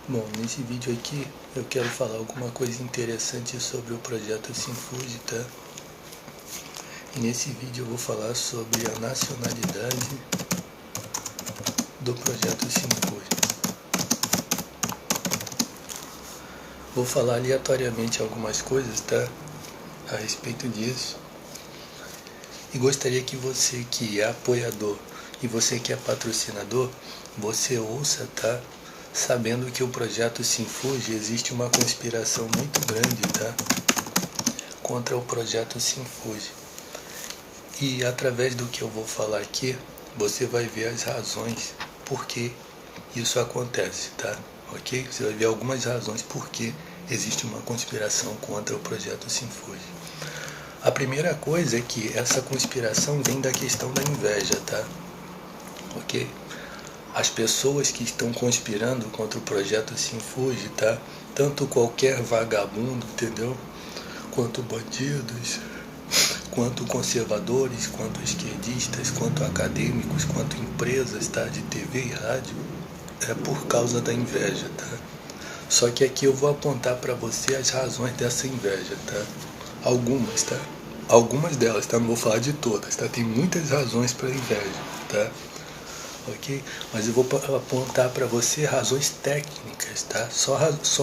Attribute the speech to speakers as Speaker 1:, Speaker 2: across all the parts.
Speaker 1: Bom, nesse vídeo aqui eu quero falar alguma coisa interessante sobre o projeto Sinfuji, tá? E nesse vídeo eu vou falar sobre a nacionalidade do projeto Sinfuji. Vou falar aleatoriamente algumas coisas, tá? A respeito disso. E gostaria que você que é apoiador e você que é patrocinador, você ouça, tá? Sabendo que o projeto Sinfuji existe uma conspiração muito grande, tá? Contra o projeto Sinfuji. E através do que eu vou falar aqui, você vai ver as razões por que isso acontece, tá? Ok? Você vai ver algumas razões por que existe uma conspiração contra o projeto Sinfuji. A primeira coisa é que essa conspiração vem da questão da inveja, tá? Ok? As pessoas que estão conspirando contra o projeto Sinfuji, tá? Tanto qualquer vagabundo, entendeu? Quanto bandidos, quanto conservadores, quanto esquerdistas, quanto acadêmicos, quanto empresas, tá? De TV e rádio, é por causa da inveja, tá? Só que aqui eu vou apontar para você as razões dessa inveja, tá? Algumas, tá? Algumas delas, tá? Não vou falar de todas, tá? Tem muitas razões para inveja, tá? Ok? Mas eu vou apontar para você razões técnicas, tá? Só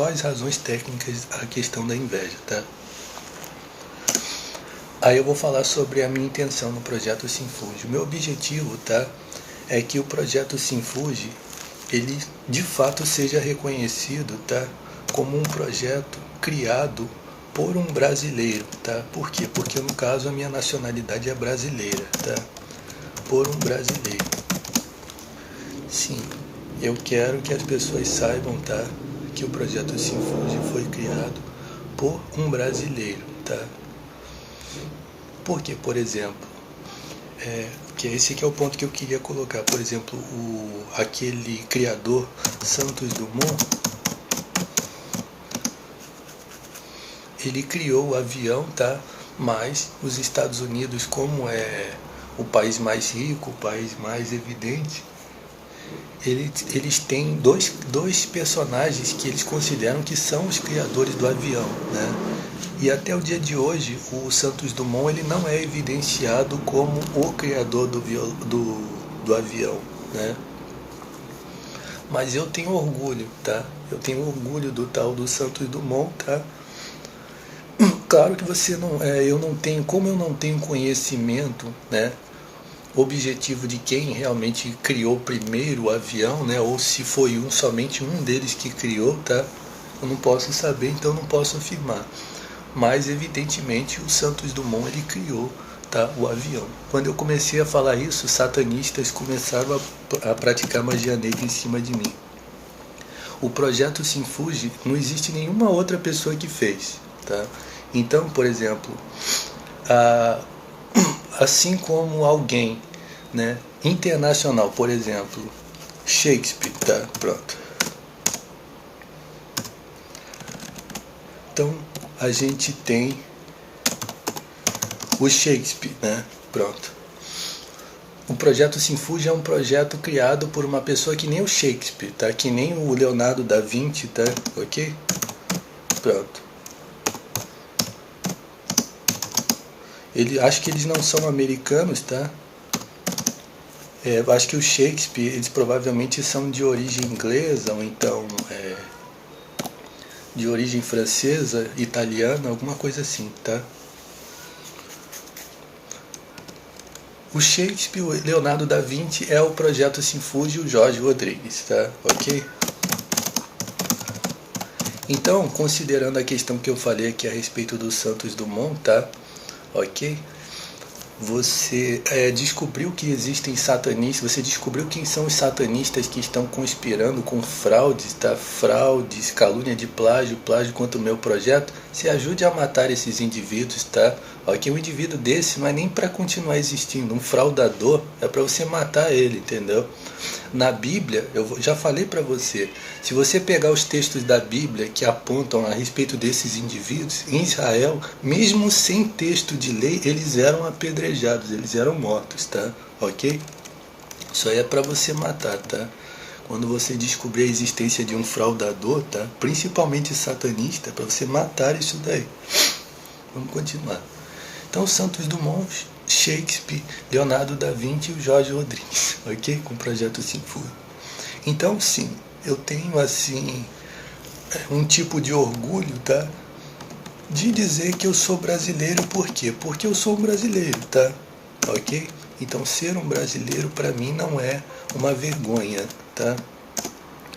Speaker 1: as razões técnicas a questão da inveja, tá? Aí eu vou falar sobre a minha intenção no projeto Sinfuji. O meu objetivo, tá? É que o projeto Sinfuji, ele de fato seja reconhecido, tá? Como um projeto criado por um brasileiro, tá? Por quê? Porque no caso a minha nacionalidade é brasileira, tá? Por um brasileiro. Sim, eu quero que as pessoas saibam, tá? Que o projeto Sinfuji foi criado por um brasileiro, tá? Porque, por exemplo, que esse que é o ponto que eu queria colocar. Por exemplo, aquele criador Santos Dumont, ele criou o avião, tá? Mas os Estados Unidos, como é o país mais rico, o país mais evidente, eles têm dois personagens que eles consideram que são os criadores do avião, né? E até o dia de hoje, o Santos Dumont ele não é evidenciado como o criador do avião, né? Mas eu tenho orgulho, tá? Eu tenho orgulho do tal do Santos Dumont, tá? Claro que você não, eu não tenho, como eu não tenho conhecimento, né? Objetivo de quem realmente criou primeiro o avião, né? Ou se foi somente um deles que criou, tá? Eu não posso saber, então não posso afirmar. Mas evidentemente o Santos Dumont ele criou, tá? O avião. Quando eu comecei a falar isso, satanistas começaram a praticar magia negra em cima de mim. O projeto Sinfuji não existe nenhuma outra pessoa que fez, tá? Então, por exemplo, assim como alguém, né, internacional, por exemplo, Shakespeare, tá? Pronto. Então, a gente tem o Shakespeare, né? Pronto. O projeto Sinfuji é um projeto criado por uma pessoa que nem o Shakespeare, tá? Que nem o Leonardo da Vinci, tá? Ok? Pronto. Acho que eles não são americanos, tá? Acho que o Shakespeare, eles provavelmente são de origem inglesa, ou então de origem francesa, italiana, alguma coisa assim, tá? O Shakespeare, o Leonardo da Vinci é o projeto Sinfuji e o Jorge Rodrigues, tá? Ok? Então, considerando a questão que eu falei aqui a respeito do Santos Dumont, tá? Ok? Você descobriu que existem satanistas, você descobriu quem são os satanistas que estão conspirando com fraudes, tá? Fraudes, calúnia de plágio contra o meu projeto. Se ajude a matar esses indivíduos, tá? Ok, um indivíduo desse não é nem para continuar existindo, um fraudador é para você matar ele, entendeu? Na Bíblia, eu já falei para você, se você pegar os textos da Bíblia que apontam a respeito desses indivíduos, em Israel, mesmo sem texto de lei, eles eram apedrejados, eles eram mortos, tá? Ok? Isso aí é para você matar, tá? quando você descobrir a existência de um fraudador, tá? Principalmente satanista, para você matar isso daí. Vamos continuar. Então, Santos Dumont, Shakespeare, Leonardo da Vinci e o Jorge Rodrigues, ok? Com o projeto Sinfúdio. Então, sim, eu tenho, assim, um tipo de orgulho, tá? De dizer que eu sou brasileiro. Por quê? Porque eu sou um brasileiro, tá? Ok? Então, ser um brasileiro, para mim, não é uma vergonha, tá?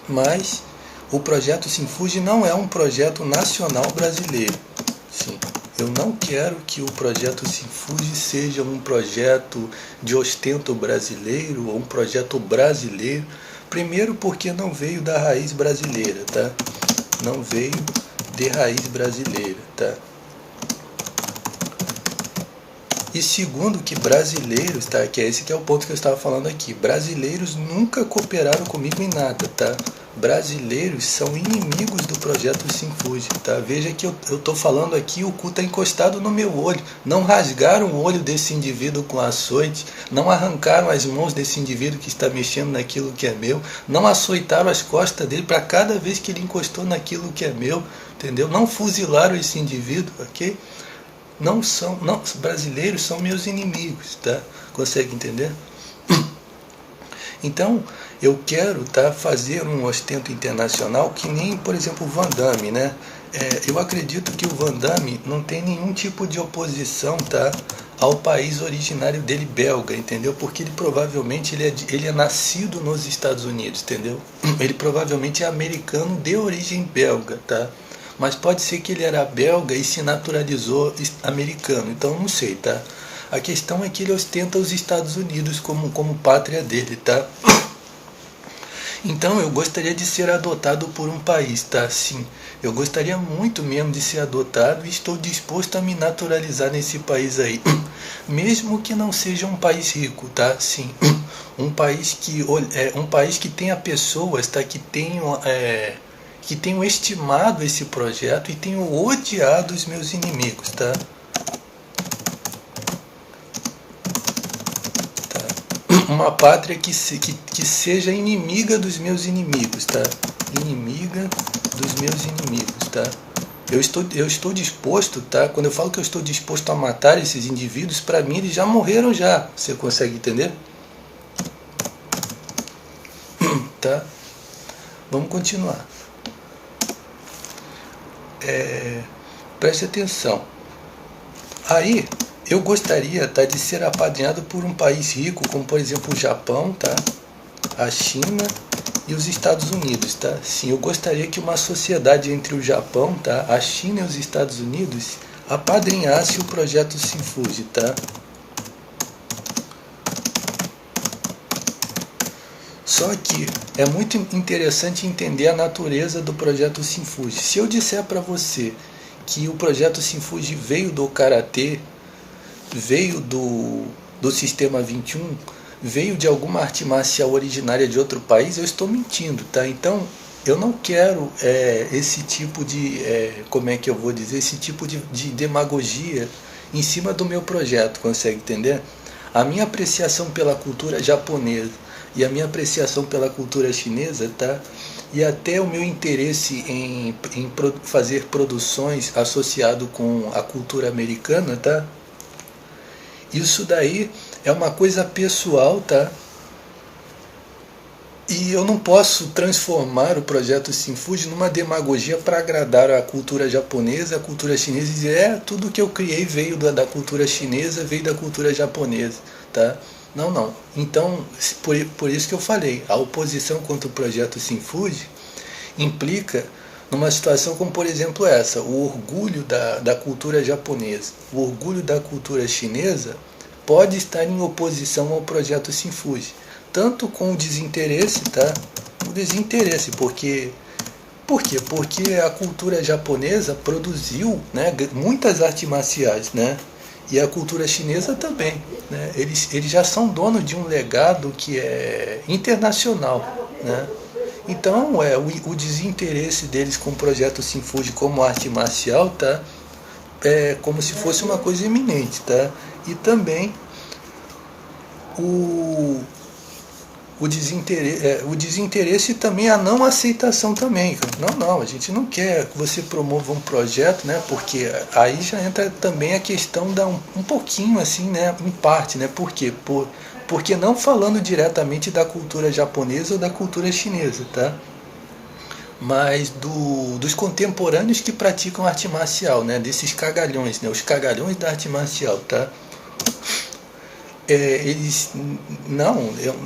Speaker 1: Mas o projeto Sinfúdio não é um projeto nacional brasileiro. Sim. Eu não quero que o projeto Sinfúdio seja um projeto de ostento brasileiro ou um projeto brasileiro. Primeiro porque não veio da raiz brasileira, tá? Não veio de raiz brasileira, tá? E segundo que brasileiros, tá? Que é esse que é o ponto que eu estava falando aqui. Brasileiros nunca cooperaram comigo em nada, tá? Brasileiros são inimigos do projeto Sinfúdio, tá? Veja que eu estou falando aqui, o cu está encostado no meu olho. Não rasgaram o olho desse indivíduo com açoite, não arrancaram as mãos desse indivíduo que está mexendo naquilo que é meu, não açoitaram as costas dele para cada vez que ele encostou naquilo que é meu, entendeu? Não fuzilaram esse indivíduo, ok? Não, brasileiros são meus inimigos, tá? Consegue entender? Então, eu quero, tá, fazer um ostento internacional que nem, por exemplo, o Van Damme, né? Eu acredito que o Van Damme não tem nenhum tipo de oposição, tá, ao país originário dele, belga, entendeu? Porque ele provavelmente ele é nascido nos Estados Unidos, entendeu? Ele provavelmente é americano de origem belga, tá? Mas pode ser que ele era belga e se naturalizou americano, então não sei, tá? A questão é que ele ostenta os Estados Unidos como pátria dele, tá? Então eu gostaria de ser adotado por um país, tá? Sim, eu gostaria muito mesmo de ser adotado e estou disposto a me naturalizar nesse país aí. Mesmo que não seja um país rico, tá? Sim, um país que tenha pessoas, tá? Que tenham estimado esse projeto e tenham odiado os meus inimigos, tá? Uma pátria que seja inimiga dos meus inimigos, tá? Inimiga dos meus inimigos, tá? Eu estou disposto, tá? Quando eu falo que eu estou disposto a matar esses indivíduos, para mim eles já morreram já. Você consegue entender? Tá? Vamos continuar. Preste atenção. Aí, eu gostaria, tá, de ser apadrinhado por um país rico, como por exemplo o Japão, tá? A China e os Estados Unidos, tá? Sim, eu gostaria que uma sociedade entre o Japão, tá, a China e os Estados Unidos apadrinhasse o projeto Sinfúdio, tá? Só que é muito interessante entender a natureza do projeto Sinfúdio. Se eu disser para você que o projeto Sinfúdio veio do Karatê, veio do Sistema 21, veio de alguma arte marcial originária de outro país, eu estou mentindo, tá? Então, eu não quero esse tipo de, como é que eu vou dizer, esse tipo de demagogia em cima do meu projeto, consegue entender? A minha apreciação pela cultura japonesa e a minha apreciação pela cultura chinesa, tá? E até o meu interesse em fazer produções associado com a cultura americana, tá? Isso daí é uma coisa pessoal, tá? E eu não posso transformar o projeto Sinfúdio numa demagogia para agradar a cultura japonesa, a cultura chinesa, e dizer, tudo que eu criei veio da cultura chinesa, veio da cultura japonesa, tá? Não. Então, por isso que eu falei, a oposição contra o projeto Sinfúdio implica numa situação como, por exemplo, essa, o orgulho da cultura japonesa, o orgulho da cultura chinesa pode estar em oposição ao projeto Sinfúdio, tanto com o desinteresse, tá? O desinteresse, por quê? Porque a cultura japonesa produziu, né, muitas artes marciais, né? E a cultura chinesa também, né? Eles já são donos de um legado que é internacional, né? Então, o desinteresse deles com o projeto Sinfúdio como arte marcial, tá? É como se fosse uma coisa iminente, tá? E também o o desinteresse e também a não aceitação também. Não, a gente não quer que você promova um projeto, né? Porque aí já entra também a questão da um pouquinho assim, né? Em parte, né? Por quê? Porque não falando diretamente da cultura japonesa ou da cultura chinesa, tá? Mas dos contemporâneos que praticam arte marcial, né? Desses cagalhões, né? Os cagalhões da arte marcial, tá? Eles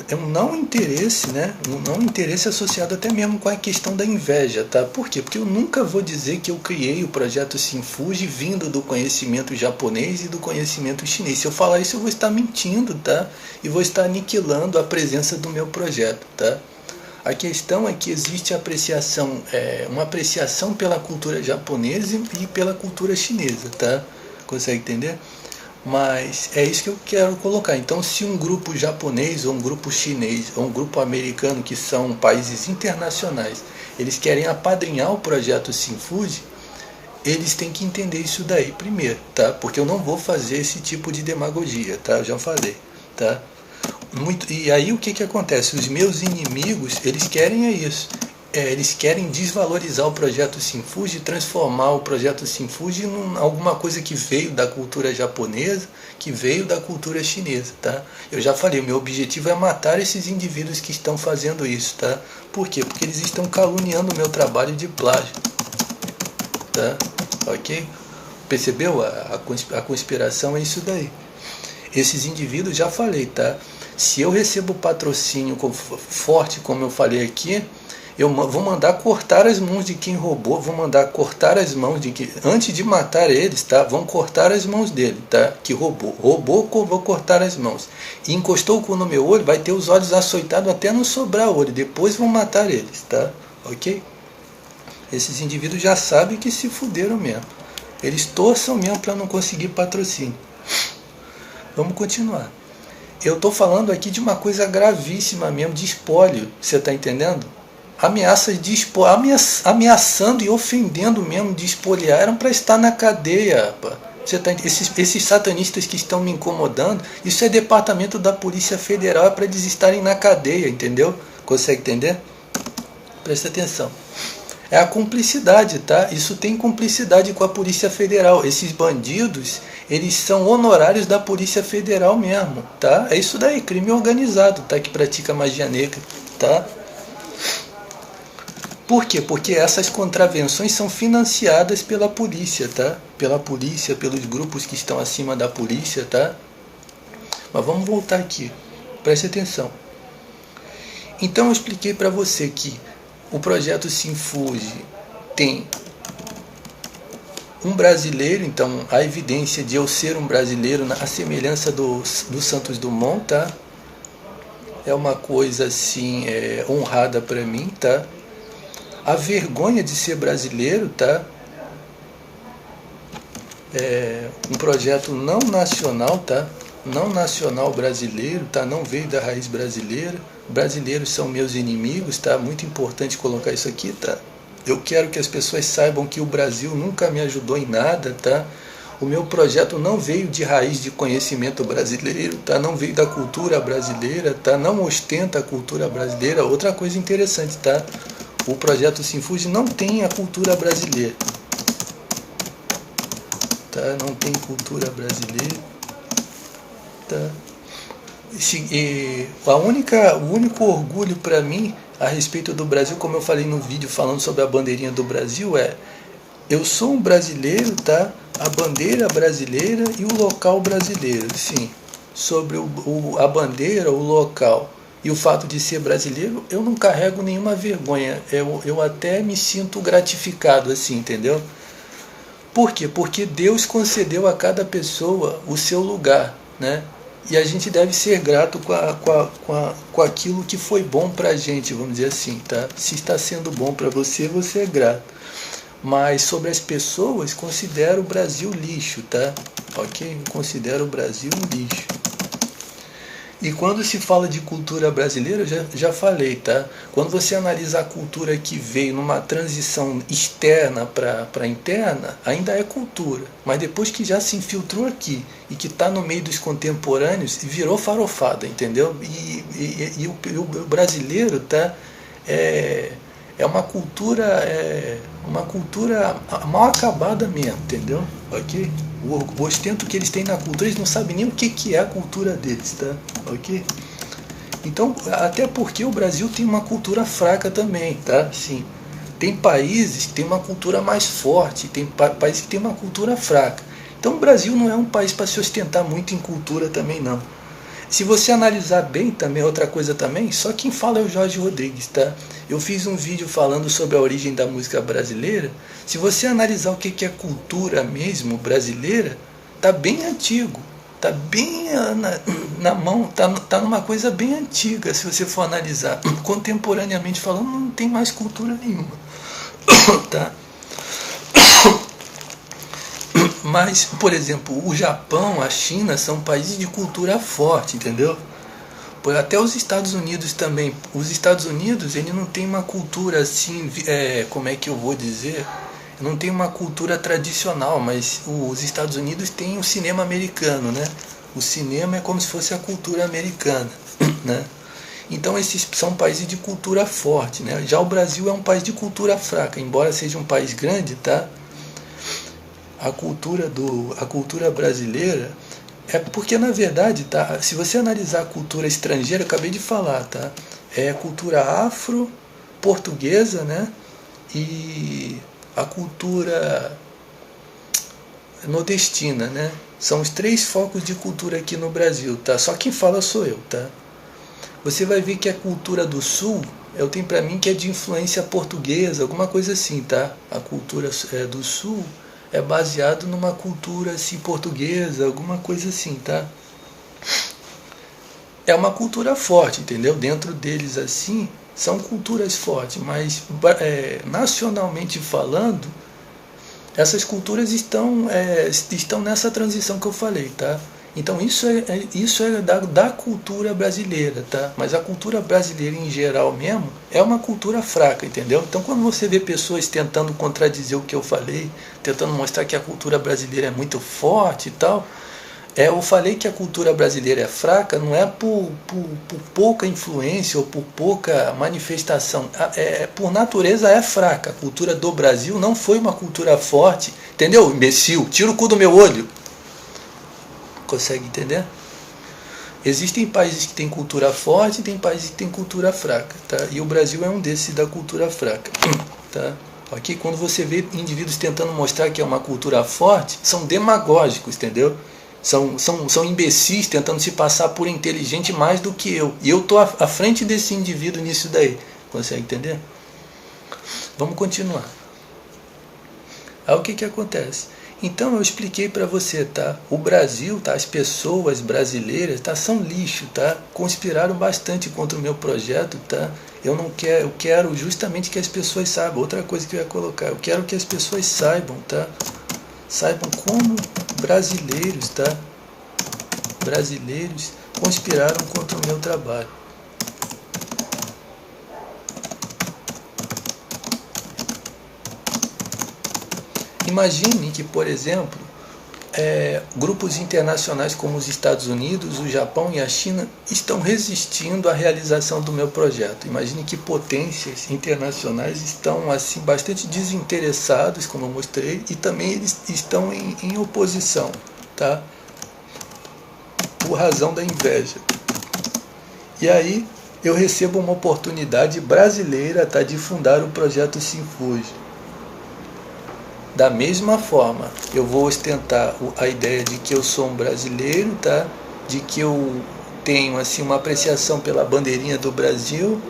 Speaker 1: é um não interesse, né? Um não interesse associado até mesmo com a questão da inveja, tá? Por quê? Porque eu nunca vou dizer que eu criei o projeto Sinfuji vindo do conhecimento japonês e do conhecimento chinês. Se eu falar isso, eu vou estar mentindo, tá? E vou estar aniquilando a presença do meu projeto, tá? A questão é que existe apreciação, uma apreciação pela cultura japonesa e pela cultura chinesa, tá? Consegue entender? Mas é isso que eu quero colocar. Então, se um grupo japonês, ou um grupo chinês, ou um grupo americano, que são países internacionais, eles querem apadrinhar o projeto Sinfuji, eles têm que entender isso daí primeiro, tá? Porque eu não vou fazer esse tipo de demagogia, tá? Eu já falei, tá? E aí o que acontece? Os meus inimigos, eles querem isso. Eles querem desvalorizar o projeto Sinfuji, transformar o projeto Sinfuji em alguma coisa que veio da cultura japonesa, que veio da cultura chinesa, tá? Eu já falei, o meu objetivo é matar esses indivíduos que estão fazendo isso, tá? Por quê? Porque eles estão caluniando o meu trabalho de plágio, tá? Ok? Percebeu? A conspiração é isso daí. Esses indivíduos, já falei, tá? Se eu recebo patrocínio forte, como eu falei aqui, eu vou mandar cortar as mãos de quem roubou, vou mandar cortar as mãos de quem... Antes de matar eles, tá? Vão cortar as mãos dele, tá? Que roubou. Roubou, vou cortar as mãos. E encostou o cu no meu olho, vai ter os olhos açoitados até não sobrar olho. Depois vão matar eles, tá? Ok? Esses indivíduos já sabem que se fuderam mesmo. Eles torçam mesmo para não conseguir patrocínio. Vamos continuar. Eu estou falando aqui de uma coisa gravíssima mesmo, de espólio. Você está entendendo? Ameaças de ameaçando e ofendendo mesmo de espoliar, eram para estar na cadeia, rapaz. Esses satanistas que estão me incomodando, isso é departamento da Polícia Federal, é para eles estarem na cadeia, entendeu? Consegue entender? Presta atenção. É a cumplicidade, tá? Isso tem cumplicidade com a Polícia Federal. Esses bandidos, eles são honorários da Polícia Federal mesmo, tá? É isso daí, crime organizado, tá? Que pratica magia negra, tá? Por quê? Porque essas contravenções são financiadas pela polícia, tá? Pela polícia, pelos grupos que estão acima da polícia, tá? Mas vamos voltar aqui. Preste atenção. Então eu expliquei para você que o projeto Sinfuji tem um brasileiro, então a evidência de eu ser um brasileiro, a semelhança do Santos Dumont, tá? É uma coisa assim, honrada para mim, tá? A vergonha de ser brasileiro, tá? É um projeto não nacional, tá? Não nacional brasileiro, tá? Não veio da raiz brasileira. Brasileiros são meus inimigos, tá? Muito importante colocar isso aqui, tá? Eu quero que as pessoas saibam que o Brasil nunca me ajudou em nada, tá? O meu projeto não veio de raiz de conhecimento brasileiro, tá? Não veio da cultura brasileira, tá? Não ostenta a cultura brasileira. Outra coisa interessante, tá? O projeto Sinfuji não tem a cultura brasileira, tá? Não tem cultura brasileira, tá? O único orgulho para mim a respeito do Brasil, como eu falei no vídeo falando sobre a bandeirinha do Brasil, eu sou um brasileiro, tá? A bandeira brasileira e o local brasileiro, sim. Sobre a bandeira, o local e o fato de ser brasileiro, eu não carrego nenhuma vergonha. Eu até me sinto gratificado assim, entendeu? Por quê? Porque Deus concedeu a cada pessoa o seu lugar, né? E a gente deve ser grato com aquilo que foi bom pra gente, vamos dizer assim, tá? Se está sendo bom para você, você é grato. Mas sobre as pessoas, considero o Brasil lixo, tá? Ok? Eu considero o Brasil um lixo. E quando se fala de cultura brasileira, eu já falei, tá? Quando você analisa a cultura que veio numa transição externa para interna, ainda é cultura. Mas depois que já se infiltrou aqui e que está no meio dos contemporâneos, virou farofada, entendeu? E o brasileiro, tá? É uma cultura mal acabada mesmo, entendeu? Ok? O ostento que eles têm na cultura, eles não sabem nem o que é a cultura deles, tá? Ok? Então, até porque o Brasil tem uma cultura fraca também, tá? Sim. Tem países que têm uma cultura mais forte, tem países que têm uma cultura fraca. Então o Brasil não é um país para se ostentar muito em cultura também, não. Se você analisar bem também, outra coisa também, só quem fala é o Jorge Rodrigues, tá? Eu fiz um vídeo falando sobre a origem da música brasileira. Se você analisar o que é cultura mesmo brasileira, tá bem antigo, tá bem na mão, tá numa coisa bem antiga, se você for analisar. Contemporaneamente falando, não tem mais cultura nenhuma, tá? Mas, por exemplo, o Japão, a China são países de cultura forte, entendeu? Até os Estados Unidos também. Os Estados Unidos, ele não tem uma cultura assim, como é que eu vou dizer? Não tem uma cultura tradicional, mas os Estados Unidos têm o cinema americano, né? O cinema é como se fosse a cultura americana, né? Então esses são países de cultura forte, né? Já o Brasil é um país de cultura fraca, embora seja um país grande, tá? A cultura brasileira é porque, na verdade, tá, se você analisar a cultura estrangeira, eu acabei de falar, tá? É a cultura afro-portuguesa, né? E a cultura nordestina, né? São os 3 focos de cultura aqui no Brasil, tá? Só quem fala sou eu, tá? Você vai ver que a cultura do Sul, eu tenho pra mim que é de influência portuguesa, alguma coisa assim, tá? A cultura do Sul é baseado numa cultura assim, portuguesa, alguma coisa assim, tá? É uma cultura forte, entendeu? Dentro deles assim, são culturas fortes, mas nacionalmente falando, essas culturas estão nessa transição que eu falei, tá? Então isso é da cultura brasileira, tá? Mas a cultura brasileira em geral mesmo é uma cultura fraca, entendeu? Então quando você vê pessoas tentando contradizer o que eu falei, tentando mostrar que a cultura brasileira é muito forte e tal, eu falei que a cultura brasileira é fraca, não é por pouca influência ou por pouca manifestação. Por natureza é fraca. A cultura do Brasil não foi uma cultura forte, entendeu, imbecil? Tira o cu do meu olho. Consegue entender? Existem países que têm cultura forte e tem países que têm cultura fraca, tá? E o Brasil é um desses da cultura fraca, tá? Aqui, quando você vê indivíduos tentando mostrar que é uma cultura forte, são demagógicos, entendeu? São imbecis tentando se passar por inteligente mais do que eu. E eu estou à frente desse indivíduo nisso daí. Consegue entender? Vamos continuar. Aí o que acontece? Então eu expliquei para você, tá? O Brasil, tá? As pessoas brasileiras, tá? São lixo, tá? Conspiraram bastante contra o meu projeto, tá? Eu quero justamente que as pessoas saibam. Outra coisa que eu ia colocar, eu quero que as pessoas saibam, tá? Saibam como brasileiros, tá? Brasileiros conspiraram contra o meu trabalho. Imagine que, por exemplo, grupos internacionais como os Estados Unidos, o Japão e a China estão resistindo à realização do meu projeto. Imagine que potências internacionais estão assim bastante desinteressados, como eu mostrei, e também eles estão em oposição, tá? Por razão da inveja. E aí eu recebo uma oportunidade brasileira, tá, de fundar o projeto Sinfuji. Da mesma forma, eu vou ostentar a ideia de que eu sou um brasileiro, tá? De que eu tenho assim uma apreciação pela bandeirinha do Brasil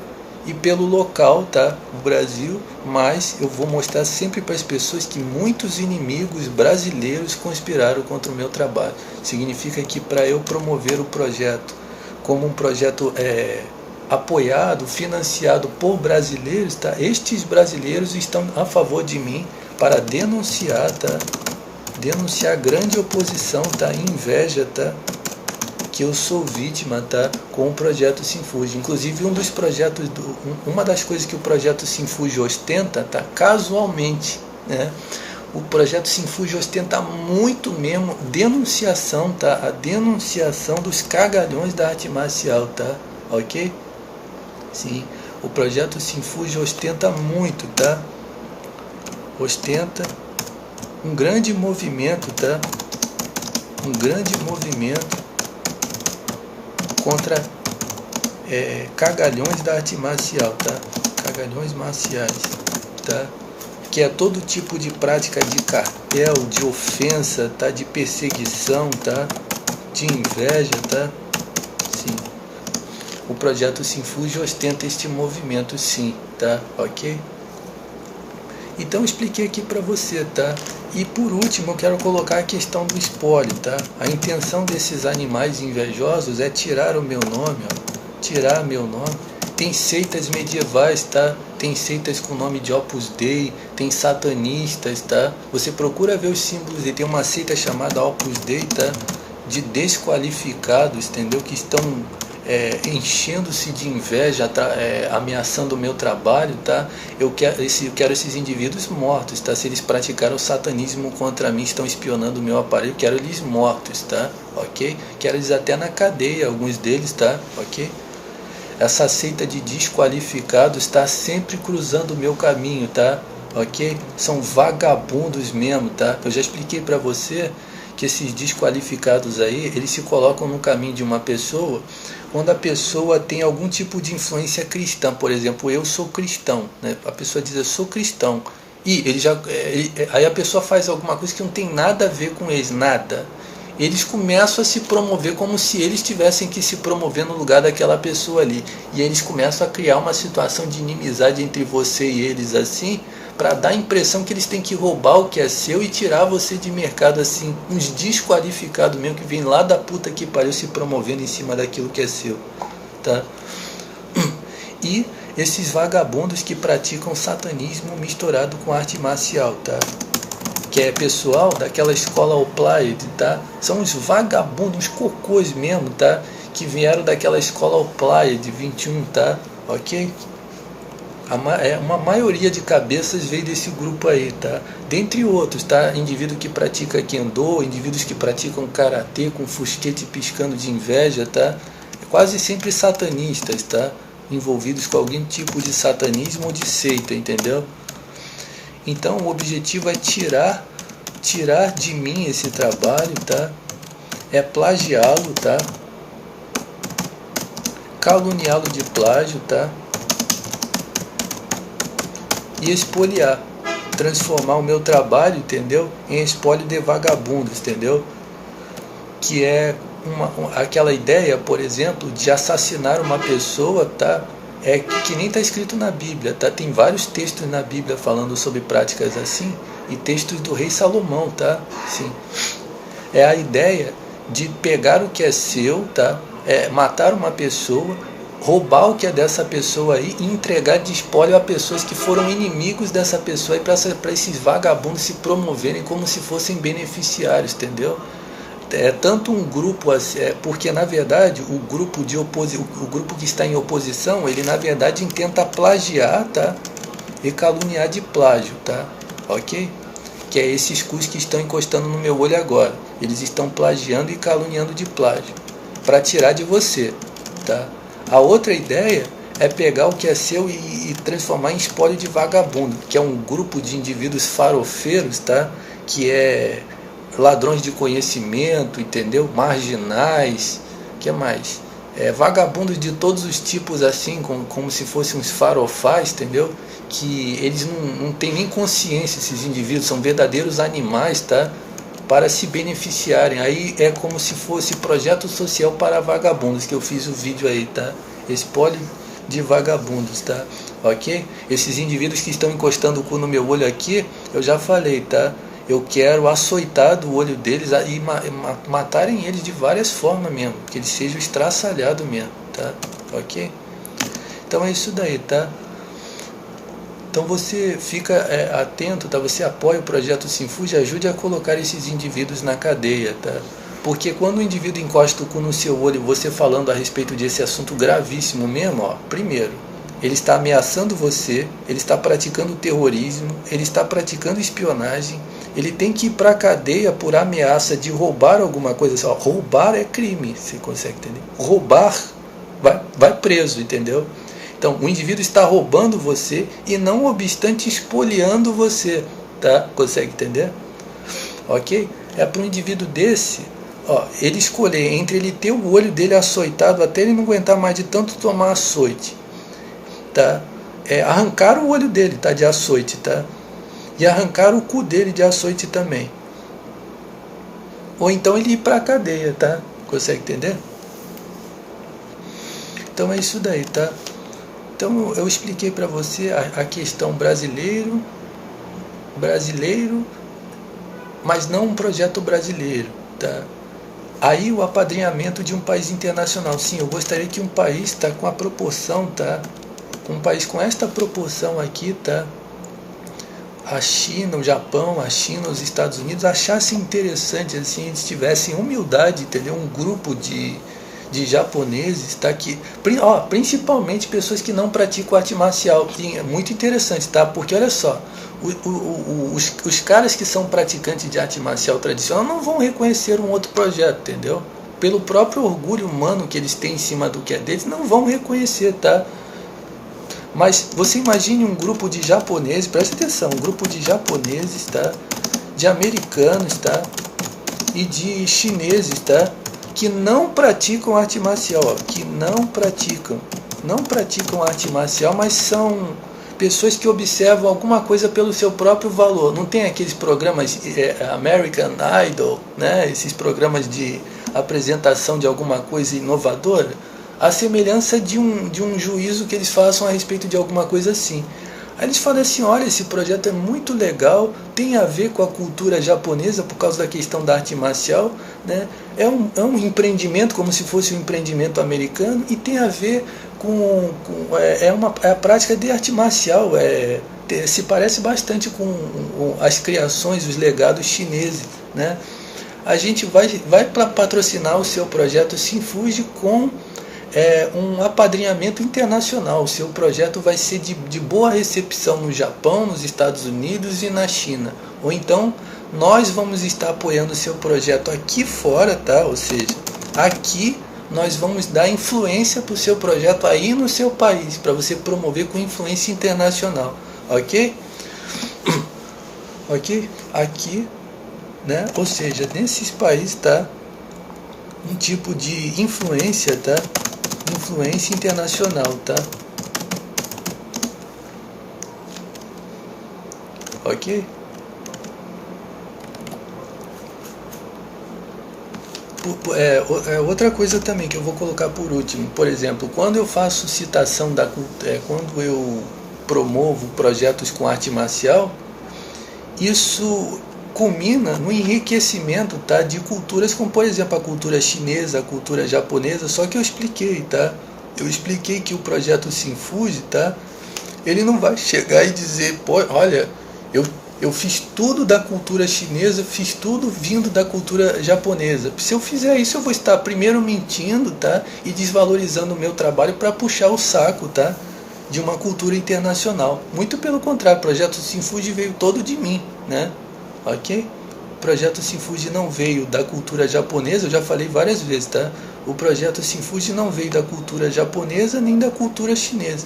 Speaker 1: e pelo local, tá? O Brasil, mas eu vou mostrar sempre para as pessoas que muitos inimigos brasileiros conspiraram contra o meu trabalho. Significa que para eu promover o projeto como um projeto apoiado, financiado por brasileiros, tá? Estes brasileiros estão a favor de mim para denunciar, tá? Denunciar grande oposição, tá? Inveja, tá? que eu sou vítima, tá, com o projeto Sinfuge. Inclusive uma das coisas que o projeto Sinfuge ostenta, tá, casualmente, né, o projeto Sinfuge ostenta muito mesmo denunciação, tá, a denunciação dos cagalhões da arte marcial, tá, ok? Sim, o projeto Sinfuge ostenta muito, tá, ostenta um grande movimento, tá, um grande movimento contra cagalhões da arte marcial, tá? Cagalhões marciais, tá? Que é todo tipo de prática de cartel, de ofensa, tá? De perseguição, tá? De inveja, tá? Sim. O projeto Sinfuge ostenta este movimento, sim, tá? Ok? Então eu expliquei aqui para você, tá? E por último eu quero colocar a questão do espólio, tá? A intenção desses animais invejosos é tirar o meu nome, ó, tirar meu nome. Tem seitas medievais, tá? Tem seitas com o nome de Opus Dei, tem satanistas, tá? Você procura ver os símbolos e tem uma seita chamada Opus Dei, tá? De desqualificados, entendeu? Que estão enchendo-se de inveja, ameaçando o meu trabalho, tá? Eu quero esses indivíduos mortos, tá? Se eles praticaram o satanismo contra mim, estão espionando o meu aparelho, eu quero eles mortos, tá? Ok? Quero eles até na cadeia, alguns deles, tá? Ok? Essa seita de desqualificados está sempre cruzando o meu caminho, tá? Ok? São vagabundos mesmo, tá? Eu já expliquei para você que esses desqualificados aí, eles se colocam no caminho de uma pessoa quando a pessoa tem algum tipo de influência cristã. Por exemplo, eu sou cristão, né? A pessoa diz, eu sou cristão, e aí a pessoa faz alguma coisa que não tem nada a ver com eles, nada. Eles começam a se promover como se eles tivessem que se promover no lugar daquela pessoa ali, e eles começam a criar uma situação de inimizade entre você e eles, assim, para dar a impressão que eles têm que roubar o que é seu e tirar você de mercado, assim, uns desqualificados mesmo, que vem lá da puta que pariu se promovendo em cima daquilo que é seu, tá? E esses vagabundos que praticam satanismo misturado com arte marcial, tá? Que é pessoal daquela escola Oplied, tá? São uns vagabundos, uns cocôs mesmo, tá? Que vieram daquela escola Oplied 21, tá? Ok? Uma maioria de cabeças veio desse grupo aí, tá? Dentre outros, tá? Indivíduo que pratica Kendo, indivíduos que praticam Karatê com fusquete piscando de inveja, tá? Quase sempre satanistas, tá? Envolvidos com algum tipo de satanismo ou de seita, entendeu? Então o objetivo é tirar de mim esse trabalho, tá? É plagiá-lo, tá? Caluniá-lo de plágio, tá? E espoliar, transformar o meu trabalho, entendeu? Em espólio de vagabundos, entendeu? Que é aquela ideia, por exemplo, de assassinar uma pessoa, tá? É que nem está escrito na Bíblia, tá? Tem vários textos na Bíblia falando sobre práticas assim, e textos do rei Salomão, tá? Sim. É a ideia de pegar o que é seu, tá? Matar uma pessoa, roubar o que é dessa pessoa aí e entregar de espólio a pessoas que foram inimigos dessa pessoa, e para esses vagabundos se promoverem como se fossem beneficiários, entendeu? É tanto um grupo, porque na verdade o grupo que está em oposição, ele na verdade tenta plagiar, tá? E caluniar de plágio, tá? Ok? Que é esses cus que estão encostando no meu olho agora. Eles estão plagiando e caluniando de plágio para tirar de você, tá? A outra ideia é pegar o que é seu e transformar em espólio de vagabundo, que é um grupo de indivíduos farofeiros, tá? Que é ladrões de conhecimento, entendeu? Marginais, que mais? Vagabundos de todos os tipos, assim, como se fossem uns farofais, entendeu? Que eles não têm nem consciência, esses indivíduos, são verdadeiros animais, tá? Para se beneficiarem. Aí é como se fosse projeto social para vagabundos, que eu fiz o vídeo aí, tá? Espólio de vagabundos, tá? Ok? Esses indivíduos que estão encostando o cu no meu olho aqui, eu já falei, tá? Eu quero açoitar do olho deles e matarem eles de várias formas mesmo, que eles sejam estraçalhados mesmo, tá? Ok? Então é isso daí, tá? Então você fica atento, tá? Você apoia o projeto Sinfuge, ajude a colocar esses indivíduos na cadeia, tá? Porque quando o indivíduo encosta o cu no seu olho, você falando a respeito desse assunto gravíssimo mesmo, ó, primeiro, ele está ameaçando você, ele está praticando terrorismo, ele está praticando espionagem, ele tem que ir para a cadeia por ameaça de roubar alguma coisa. Só, roubar é crime, você consegue entender? Roubar vai preso, entendeu? Então, o indivíduo está roubando você e não obstante espoliando você, tá? Consegue entender? Ok? É para um indivíduo desse, ó, ele escolher entre ele ter o olho dele açoitado até ele não aguentar mais de tanto tomar açoite, tá? Arrancar o olho dele, tá? De açoite, tá? E arrancar o cu dele de açoite também. Ou então ele ir para a cadeia, tá? Consegue entender? Então é isso daí, tá? Então eu expliquei para você a questão brasileiro, mas não um projeto brasileiro, tá? Aí o apadrinhamento de um país internacional. Sim, eu gostaria que um país, tá, com a proporção, tá? Um país com esta proporção aqui, tá? A China, o Japão, a China, os Estados Unidos achassem interessante, assim, eles tivessem humildade, entendeu? Um grupo de japoneses, tá? Que, ó, principalmente pessoas que não praticam arte marcial. E é muito interessante, tá? Porque olha só, os caras que são praticantes de arte marcial tradicional não vão reconhecer um outro projeto, entendeu? Pelo próprio orgulho humano que eles têm em cima do que é deles, não vão reconhecer, tá? Mas você imagine um grupo de japoneses, presta atenção, um grupo de japoneses, tá? De americanos, tá? E de chineses, tá? Que não praticam arte marcial, ó, que não praticam arte marcial, mas são pessoas que observam alguma coisa pelo seu próprio valor. Não tem aqueles programas American Idol, né? Esses programas de apresentação de alguma coisa inovadora? A semelhança de um juízo que eles façam a respeito de alguma coisa assim. Aí eles falam assim, olha, esse projeto é muito legal, tem a ver com a cultura japonesa por causa da questão da arte marcial, né? É um empreendimento como se fosse um empreendimento americano e tem a ver com a prática de arte marcial, se parece bastante com as criações, os legados chineses, né? A gente vai para patrocinar o seu projeto Sinfuji com um apadrinhamento internacional. O seu projeto vai ser de boa recepção no Japão, nos Estados Unidos e na China. Ou então nós vamos estar apoiando o seu projeto aqui fora, tá? Ou seja, aqui nós vamos dar influência para o seu projeto aí no seu país, para você promover com influência internacional, ok? Ok? Aqui, né? Ou seja, nesses países, tá? Um tipo de influência, tá? Influência internacional, tá? Ok? Outra coisa também que eu vou colocar por último, por exemplo, quando eu faço citação quando eu promovo projetos com arte marcial, isso culmina no enriquecimento, tá, de culturas como, por exemplo, a cultura chinesa, a cultura japonesa, só que eu expliquei, tá? Eu expliquei que o projeto Sinfuji, tá? Ele não vai chegar e dizer, pô, olha, eu fiz tudo da cultura chinesa, fiz tudo vindo da cultura japonesa. Se eu fizer isso, eu vou estar primeiro mentindo, tá? E desvalorizando o meu trabalho para puxar o saco, tá? De uma cultura internacional. Muito pelo contrário, o projeto Sinfuji veio todo de mim, né? Ok? O projeto Sinfuji não veio da cultura japonesa, eu já falei várias vezes, tá? O projeto Sinfuji não veio da cultura japonesa nem da cultura chinesa.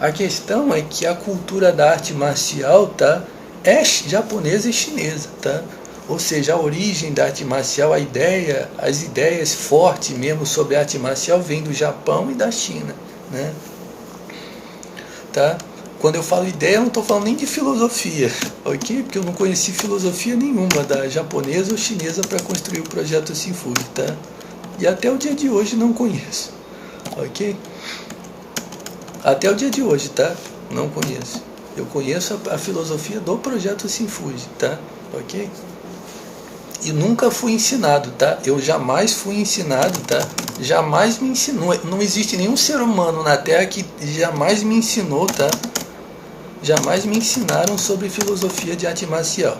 Speaker 1: A questão é que a cultura da arte marcial, tá, é japonesa e chinesa, tá? Ou seja, a origem da arte marcial, as ideias fortes mesmo sobre a arte marcial vêm do Japão e da China, né? Tá? Quando eu falo ideia, eu não estou falando nem de filosofia, ok? Porque eu não conheci filosofia nenhuma da japonesa ou chinesa para construir o projeto Sinfuji, tá? E até o dia de hoje não conheço, ok? Até o dia de hoje, tá? Não conheço. Eu conheço a filosofia do projeto Sinfuji, tá? Ok? E nunca fui ensinado, tá? Eu jamais fui ensinado, tá? Jamais me ensinou. Não existe nenhum ser humano na Terra que jamais me ensinou, tá? Jamais me ensinaram sobre filosofia de arte marcial.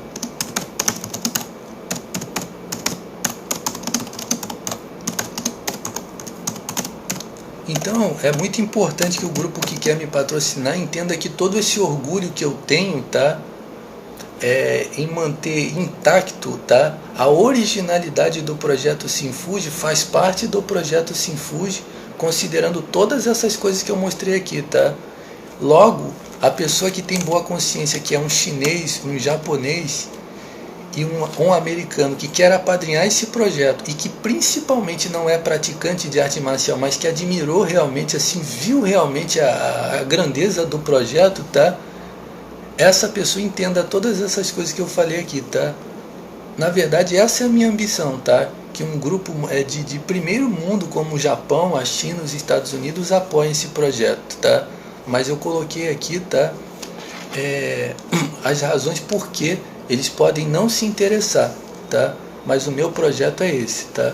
Speaker 1: Então, é muito importante que o grupo que quer me patrocinar entenda que todo esse orgulho que eu tenho, tá? Em manter intacto, tá? A originalidade do projeto Sinfuge faz parte do projeto Sinfuge, considerando todas essas coisas que eu mostrei aqui, tá? Logo, a pessoa que tem boa consciência, que é um chinês, um japonês e um americano que quer apadrinhar esse projeto e que principalmente não é praticante de arte marcial, mas que admirou realmente, assim, viu realmente a grandeza do projeto, tá? Essa pessoa entenda todas essas coisas que eu falei aqui, tá? Na verdade, essa é a minha ambição, tá? Que um grupo de primeiro mundo como o Japão, a China, os Estados Unidos apoiem esse projeto, tá? Mas eu coloquei aqui, tá? As razões por que eles podem não se interessar, tá? Mas o meu projeto é esse, tá?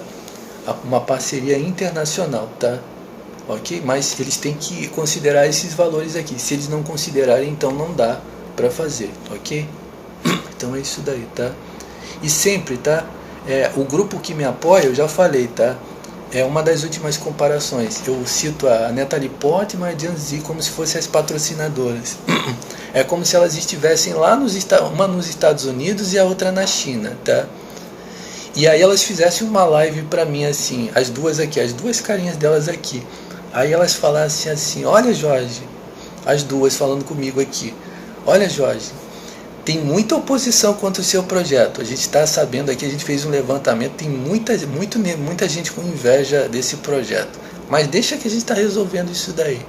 Speaker 1: Uma parceria internacional, tá? Ok? Mas eles têm que considerar esses valores aqui. Se eles não considerarem, então não dá para fazer, ok? Então é isso daí, tá? E sempre, tá? O grupo que me apoia, eu já falei, tá? É uma das últimas comparações. Eu cito a Natalie Portman e a Jan Zi como se fossem as patrocinadoras. É como se elas estivessem lá uma nos Estados Unidos e a outra na China, tá? E aí elas fizessem uma live pra mim assim, as duas aqui, as duas carinhas delas aqui. Aí elas falassem assim: olha, Jorge, as duas falando comigo aqui. Olha, Jorge, tem muita oposição contra o seu projeto. A gente está sabendo aqui, a gente fez um levantamento, tem muita gente com inveja desse projeto. Mas deixa que a gente está resolvendo isso daí.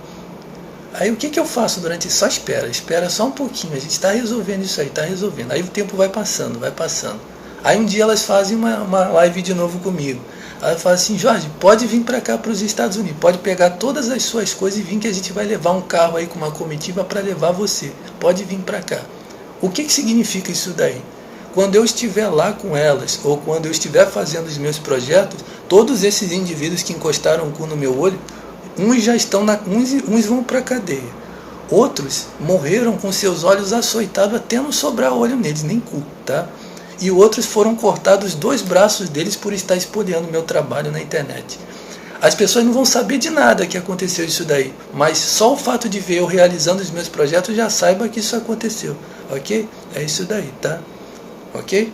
Speaker 1: Aí o que eu faço durante isso? Só espera só um pouquinho, a gente está resolvendo isso aí, está resolvendo. Aí o tempo vai passando. Aí um dia elas fazem uma live de novo comigo. Aí ela fala assim: Jorge, pode vir para cá, para os Estados Unidos, pode pegar todas as suas coisas e vir que a gente vai levar um carro aí com uma comitiva para levar você. Pode vir para cá. O que significa isso daí? Quando eu estiver lá com elas, ou quando eu estiver fazendo os meus projetos, todos esses indivíduos que encostaram o cu no meu olho, uns já estão uns vão para a cadeia. Outros morreram com seus olhos açoitados até não sobrar olho neles, nem cu, tá? E outros foram cortados 2 braços deles por estar espalhando meu trabalho na internet. As pessoas não vão saber de nada que aconteceu isso daí, mas só o fato de ver eu realizando os meus projetos já saiba que isso aconteceu, ok? É isso daí, tá? Ok?